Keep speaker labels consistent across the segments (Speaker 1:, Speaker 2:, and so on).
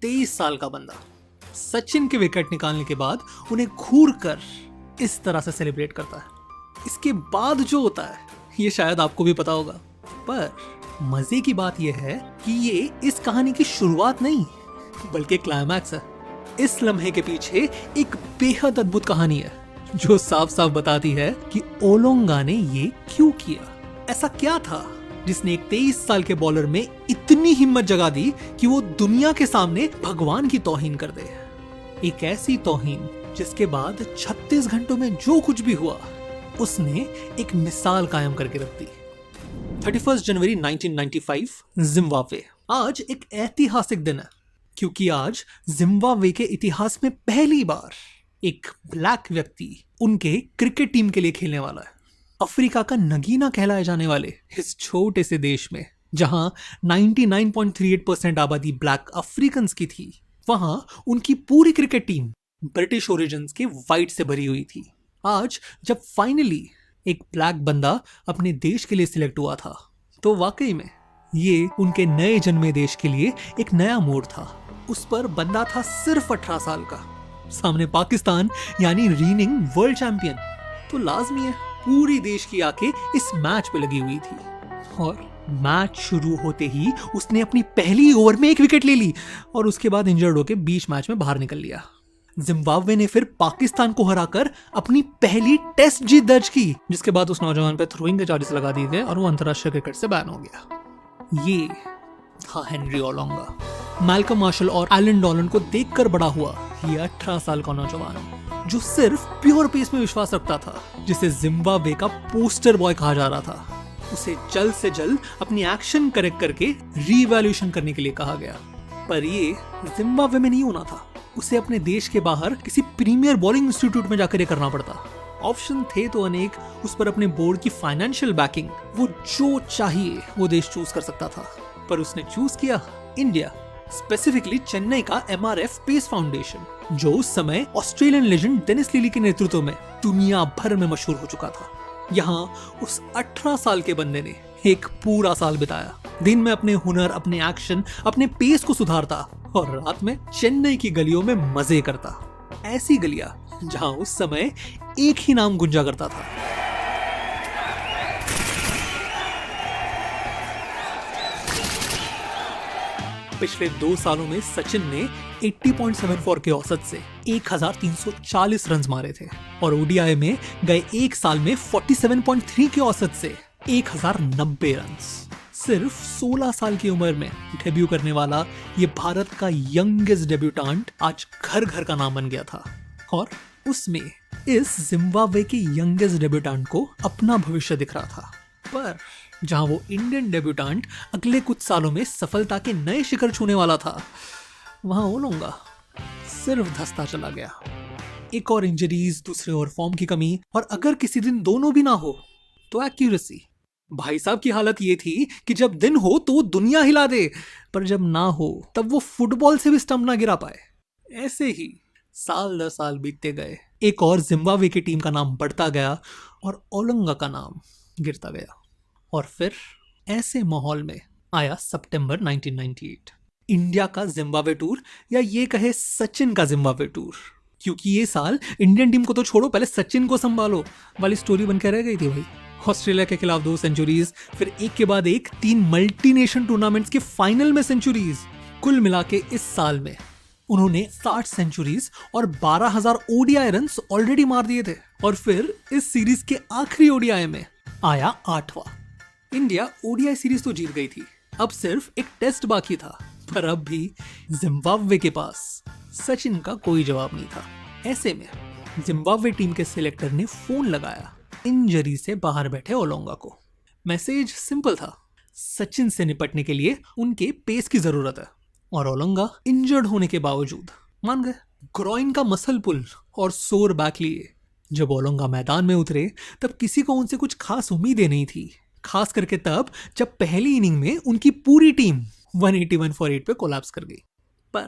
Speaker 1: 23 साल का बंदा सचिन के विकेट निकालने के बाद उन्हें घूर कर इस तरह से सेलिब्रेट करता है। इसके बाद जो होता है ये शायद आपको भी पता होगा, पर मजे की बात यह है कि ये इस कहानी की शुरुआत नहीं बल्कि क्लाइमैक्स है। इस लम्हे के पीछे एक बेहद अद्भुत कहानी है जो साफ साफ बताती है कि ओलोंगा ने ये क्यों किया। ऐसा क्या था जिसने एक 23 साल के बॉलर में इतनी हिम्मत जगा दी कि वो दुनिया के सामने भगवान की तौहीन कर दे। एक ऐसी तौहीन जिसके बाद 36 घंटों में जो कुछ भी हुआ उसने एक मिसाल कायम करके रख दी। 31 जनवरी 1995 जिम्बाब्वे। आज एक ऐतिहासिक दिन है क्योंकि आज जिम्बाब्वे के इतिहास में पहली बार एक ब्लैक व्यक्ति उनके क्रिकेट टीम के लिए खेलने वाला है। अफ्रीका का नगीना कहलाए जाने वाले इस छोटे से देश में जहां 99.38% आबादी ब्लैक अफ्रीकन्स की थी, वहां उनकी पूरी क्रिकेट टीम ब्रिटिश ओरिजिन्स के वाइट से भरी हुई थी। आज जब फाइनली एक ब्लैक बंदा अपने देश के लिए सिलेक्ट हुआ था तो वाकई में ये उनके नए जन्मे देश के लिए एक नया मोड़ था। उस पर बंदा था सिर्फ 18 साल का, सामने पाकिस्तान यानी रीनिंग वर्ल्ड चैंपियन। तो लाजमी है पूरी देश की आंखें इस मैच पे लगी हुई थी और मैच शुरू होते ही उसने अपनी पहली ओवर में एक विकेट ले ली और उसके बाद इंजर्ड होकर बीच मैच में बाहर निकल लिया। जिम्बाब्वे ने फिर पाकिस्तान को हराकर अपनी पहली टेस्ट जीत दर्ज की, जिसके बाद उस नौजवान पे थ्रोइंग के चार्जेस लगा दिए गए और वो अंतरराष्ट्रीय क्रिकेट से बैन हो गया। ये था हेनरी ओलोंगा। मैल्कम मार्शल और एलन डॉलन को देखकर बड़ा हुआ ये 18 साल का नौजवान जो सिर्फ प्योर पेस में विश्वास रखता था, जिसे जिम्बाब्वे का पोस्टर बॉय कहा जा रहा था। उसे जल्द से जल्द अपनी एक्शन करेक्ट करके रीवैल्यूएशन करने के लिए कहा गया, पर ये जिम्बाब्वे में नहीं होना था। उसे अपने देश के बाहर किसी प्रीमियर बॉलिंग इंस्टीट्यूट में जाकर ये करना पड़ता। ऑप्शन थे तो अनेक, उस पर अपने बोर्ड की फाइनेंशियल बैकिंग, वो जो चाहिए वो देश चूज कर सकता था, पर उसने चूज किया इंडिया, स्पेसिफिकली चेन्नई का MRF पेस फाउंडेशन, जो उस समय ऑस्ट्रेलियन लेजेंड डेनिस लिली के नेतृत्व में दुनिया भर में मशहूर हो चुका था। यहाँ उस 18 साल के बंदे ने एक पूरा साल बिताया, दिन में अपने हुनर, अपने एक्शन, अपने पेस को सुधारता और रात में चेन्नई की गलियों में मजे करता। ऐसी गलियां जहां उस समय एक ही नाम गुंजा करता था, पिछले 2 सालों में सचिन ने 80.74 के औसत से 1340 रन मारे थे और ओडीआई में गए एक साल में 47.3 के औसत से 1090 रन। सिर्फ 16 साल की उम्र में डेब्यू करने वाला ये भारत का यंगेस्ट डेब्यूटेंट आज घर घर का नाम बन गया था और उसमें इस जिम्बाब्वे के यंगेस्ट डेब्यूटेंट को अपना भविष्य दिख रहा था। पर जहां वो इंडियन डेब्यूटेंट अगले कुछ सालों में सफलता के नए शिखर छूने वाला था, वहां ओलोंगा सिर्फ धंसता चला गया। एक और इंजरीज, दूसरे और फॉर्म की कमी, और अगर किसी दिन दोनों भी ना हो तो एक्यूरेसी। भाई साहब की हालत ये थी कि जब दिन हो तो वो दुनिया हिला दे, पर जब ना हो तब वो फुटबॉल से भी स्टंप ना गिरा पाए। ऐसे ही साल दर साल बीतते गए, एक और जिम्बाब्वे की टीम का नाम बढ़ता गया और ओलोंगा का नाम गिरता गया। और फिर ऐसे माहौल में आया सितंबर 1998, इंडिया का जिम्बाब्वे टूर, या ये कहे सचिन का जिम्बाब्वे टूर, क्योंकि ये साल इंडियन टीम को तो छोड़ो, पहले सचिन को संभालो वाली स्टोरी बनकर रह गई थी भाई। ऑस्ट्रेलिया के खिलाफ 2 सेंचुरीज, फिर एक के बाद एक 3 मल्टीनेशन टूर्नामेंट्स के फाइनल में सेंचुरीज। कुल मिला के इस साल में उन्होंने 60 सेंचुरीज और 12,000 ओडीआई रन ऑलरेडी मार दिए थे। और फिर इस सीरीज के आखिरी ओडीआई में आया 8वां। इंडिया ओडीआई सीरीज तो जीत गई थी, अब सिर्फ एक टेस्ट बाकी था, पर अब भी जिम्बाब्वे के पास सचिन का कोई जवाब नहीं था। ऐसे में जिम्बाब्वे टीम के सिलेक्टर ने फोन लगाया इंजरी से बाहर बैठे ओलोंगा को। मैसेज सिंपल था, सचिन से निपटने के लिए उनके पेस की जरूरत है, और ओलोंगा इंजर्ड होने के बावजूद मान गए। ग्रॉइन का मसल पुल और सोर बैक लिए जब ओलोंगा मैदान में उतरे तब किसी को उनसे कुछ खास उम्मीदें नहीं थी, खास करके तब जब पहली इनिंग में उनकी पूरी टीम 181 फॉर 8 पे कोलैप्स कर गई। पर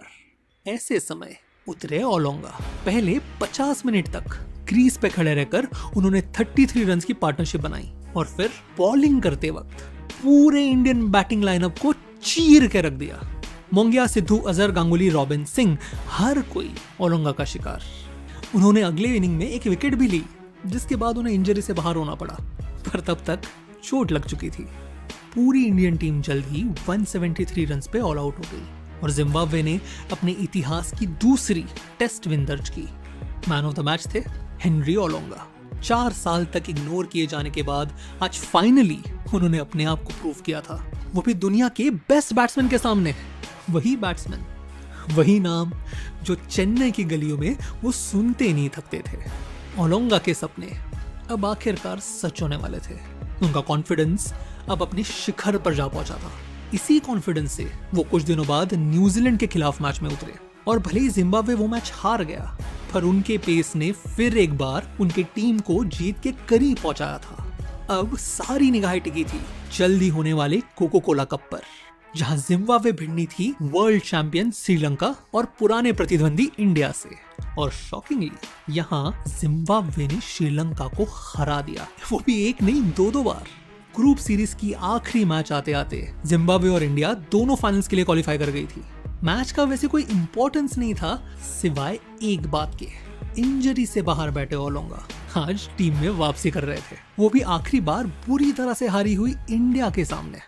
Speaker 1: ऐसे समय उतरे ओलोंगा। पहले 50 मिनट तक क्रीज पे खड़े रहकर उन्होंने 33 रन की पार्टनरशिप बनाई और फिर बॉलिंग करते वक्त पूरे इंडियन बैटिंग लाइनअप को चीर के रख दिया। मोंगिया, सिद्धू, अजहर, गांगुली, रॉबिन, सिंह, हर कोई ओलोंगा का शिकार। उन्होंने अगले इनिंग में एक विकेट भी ली, जिसके बाद उन्हें इंजरी से बाहर होना पड़ा, पर तब तक चोट लग चुकी थी। पूरी इंडियन टीम जल्द ही 173 रन्स पे ऑल आउट हो गई और जिम्बाब्वे ने अपने इतिहास की दूसरी टेस्ट विन दर्ज की। मैन ऑफ द मैच थे हेनरी ओलोंगा। 4 साल तक इग्नोर किए जाने के बाद आज फाइनली उन्होंने अपने आप को प्रूव किया था, वो भी दुनिया के बेस्ट बैट्समैन के सामने। वही बैट्समैन, वही नाम जो चेन्नई की गलियों में वो सुनते नहीं थकते थे। ओलोंगा के सपने अब आखिरकार सच होने वाले थे। उनका कॉन्फिडेंस अब अपने शिखर पर जा पहुंचा था। इसी कॉन्फिडेंस से वो कुछ दिनों बाद न्यूजीलैंड के खिलाफ मैच में उतरे और भले ही जिम्बाब्वे वो मैच हार गया, पर उनके पेस ने फिर एक बार उनके टीम को जीत के करीब पहुंचाया था। अब सारी निगाहें टिकी थी जल्दी होने वाले कोको कोला कप पर, जहां जिम्बाब्वे भिड़नी थी वर्ल्ड चैंपियन श्रीलंका और पुराने प्रतिद्वंदी इंडिया से। और शॉकिंगली यहाँ जिम्बाब्वे ने श्रीलंका को हरा दिया, वो भी एक नहीं 2 बार। ग्रुप सीरीज की आखिरी मैच आते आते जिम्बाब्वे और इंडिया दोनों फाइनल्स के लिए क्वालिफाई कर गई थी। मैच का वैसे कोई इंपॉर्टेंस नहीं था सिवाय एक बात के, इंजरी से बाहर बैठे ओलोंगा आज टीम में वापसी कर रहे थे, वो भी आखिरी बार बुरी तरह से हारी हुई इंडिया के सामने।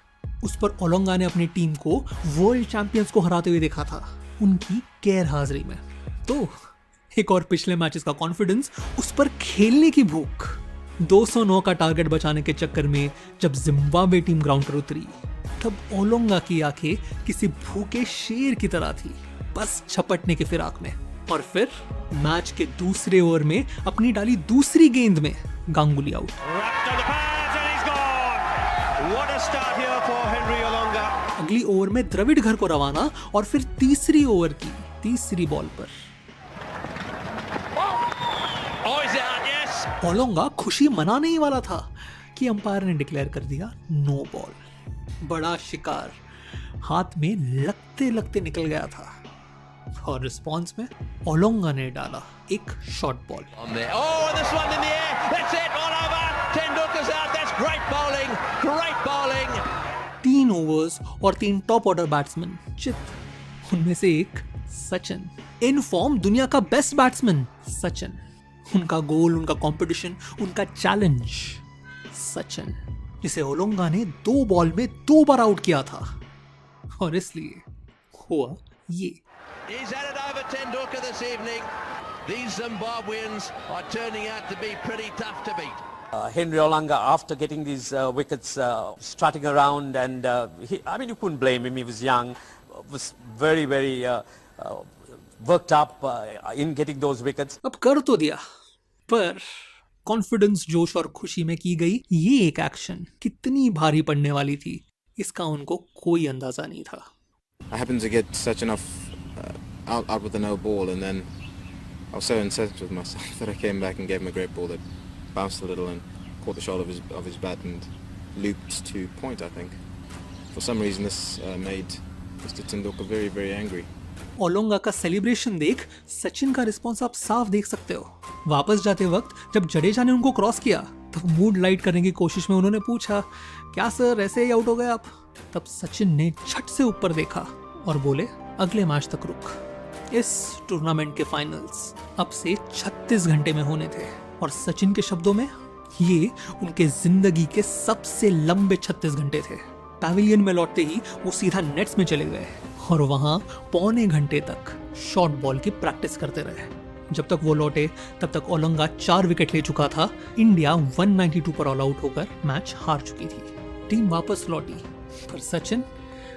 Speaker 1: उस पर ओलोंगा ने अपनी टीम को वर्ल्ड चैंपियंस को हराते हुए देखा था, उनकी गैर हाजिरी में। तो एक और पिछले मैचेस का कॉन्फिडेंस, उस पर खेलने की भूख। 209 का टारगेट बचाने के चक्कर में जब जिम्बाब्वे टीम ग्राउंड पर उतरी, तब ओलोंगा की आंखें किसी भूखे शेर की तरह थी, बस झपटने की फिराक में। और फिर मैच के दूसरे ओवर में अपनी डाली दूसरी गेंद में गांगुली आउट। अगली ओवर में द्रविड़ घर को रवाना और फिर तीसरी ओवर की तीसरी बॉल पर ओलोंगा खुशी मनाने ही वाला था कि अंपायर ने डिक्लेयर कर दिया नो बॉल। बड़ा शिकार हाथ में लगते लगते निकल गया था और रिस्पांस में ओलोंगा ने डाला एक शॉर्ट बॉल। 3 ओवर्स और 3 टॉप ऑर्डर बैट्समैन चित, उनमें से एक सचिन, इन फॉर्म दुनिया का बेस्ट बैट्समैन सचिन। उनका गोल, उनका कंपटीशन, उनका चैलेंज सचिन, जिसे ओलोंगा ने 2 बॉल में 2 बार आउट किया था। और इसलिए हुआ ये।
Speaker 2: He's headed over Tendulkar this evening. These Zimbabweans are turning out to be pretty tough to beat.
Speaker 3: Henry Olanga, after getting these wickets, strutting around, and you couldn't blame him. He was young, was very worked up in getting those wickets.
Speaker 1: अब कर तो दिया, पर confidence, जोश और खुशी में की गई ये एक एक्शन कितनी भारी पड़ने वाली थी, इसका उनको कोई अंदाजा नहीं था।
Speaker 4: I happened to get Sachin off out with a no ball, and then I was so incensed with myself that I came back and gave him a great ball that bounced a little and caught the shoulder of his bat and looped to point, I think. For some reason this made Mr. Tendulkar very angry.
Speaker 1: Olonga का celebration देख सचिन का response आप साफ देख सकते हो। वापस जाते वक्त जब जडेजा ने उनको क्रॉस किया, तब मूड लाइट करने की कोशिश में उन्होंने पूछा, क्या सर ऐसे ही आउट हो गए आप? तब सचिन ने झट से ऊपर देखा और बोले, अगले मैच तक रुक। इस टूर्नामेंट के फाइनल्स अब से 36 घंटे में होने थे और सचिन के शब्दों में ये उनके जिंदगी के सबसे लंबे 36 घंटे थे। पैविलियन में लौटते ही वो सीधा नेट्स में चले गए और वहां पौने घंटे तक शॉर्ट बॉल की प्रैक्टिस करते रहे। जब तक वो लौटे तब तक ओलोंगा 4 विकेट ले चुका था। इंडिया 192 पर ऑल आउट होकर मैच हार चुकी थी। टीम वापस लौटी, पर सचिन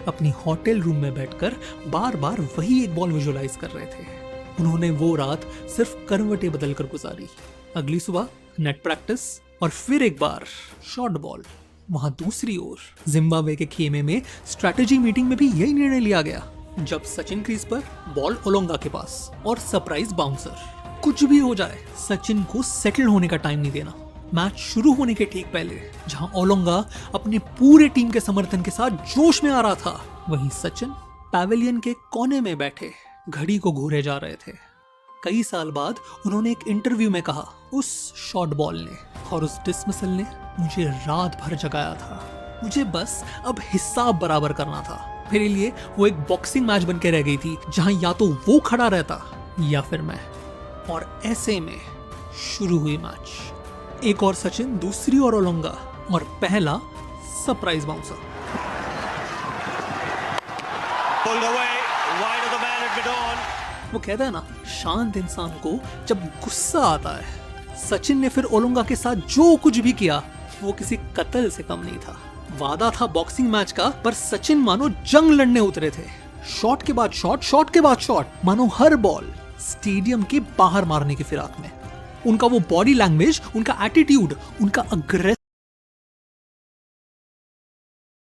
Speaker 1: अपनी होटल रूम में बैठकर बार बार वही एक बॉल विजुअलाइज कर रहे थे। उन्होंने वो रात सिर्फ करवटें बदलकर गुजारी। अगली सुबह नेट प्रैक्टिस और फिर एक बार शॉर्ट बॉल। वहां दूसरी ओर जिम्बाब्वे के खेमे में स्ट्रैटेजी मीटिंग में भी यही निर्णय लिया गया। जब सचिन क्रीज पर, बॉल ओलोंगा के पास और सरप्राइज बाउंसर। कुछ भी हो जाए, सचिन को सेटल होने का टाइम नहीं देना। मैच शुरू होने के ठीक पहले जहां ओलोंगा अपने पूरे टीम के समर्थन के साथ जोश में आ रहा था, वहीं सचिन पैविलियन के कोने में बैठे घड़ी को घूरे जा रहे थे। कई साल बाद उन्होंने एक इंटरव्यू में कहा, उस शॉर्ट बॉल ने और उस डिसमिसल ने मुझे रात भर जगाया था। मुझे बस अब हिसाब बराबर करना था। मेरे लिए वो एक बॉक्सिंग मैच बन के रह गई थी जहां या तो वो खड़ा रहता या फिर मैं। और ऐसे में शुरू हुई मैच। एक और सचिन, दूसरी और ओलंगा, और पहला surprise bouncer.
Speaker 2: Pulled away, wide of the man had been on.
Speaker 1: वो कहता है ना, शांत इंसान को जब गुस्सा आता है। सचिन ने फिर ओलंगा के साथ जो कुछ भी किया वो किसी कत्ल से कम नहीं था। वादा था बॉक्सिंग मैच का, पर सचिन मानो जंग लड़ने उतरे थे। शॉट के बाद शॉट, शॉट के बाद शॉट, मानो हर बॉल स्टेडियम के बाहर मारने की फिराक में। उनका वो बॉडी लैंग्वेज, उनका एटीट्यूड, उनका अग्रेसिव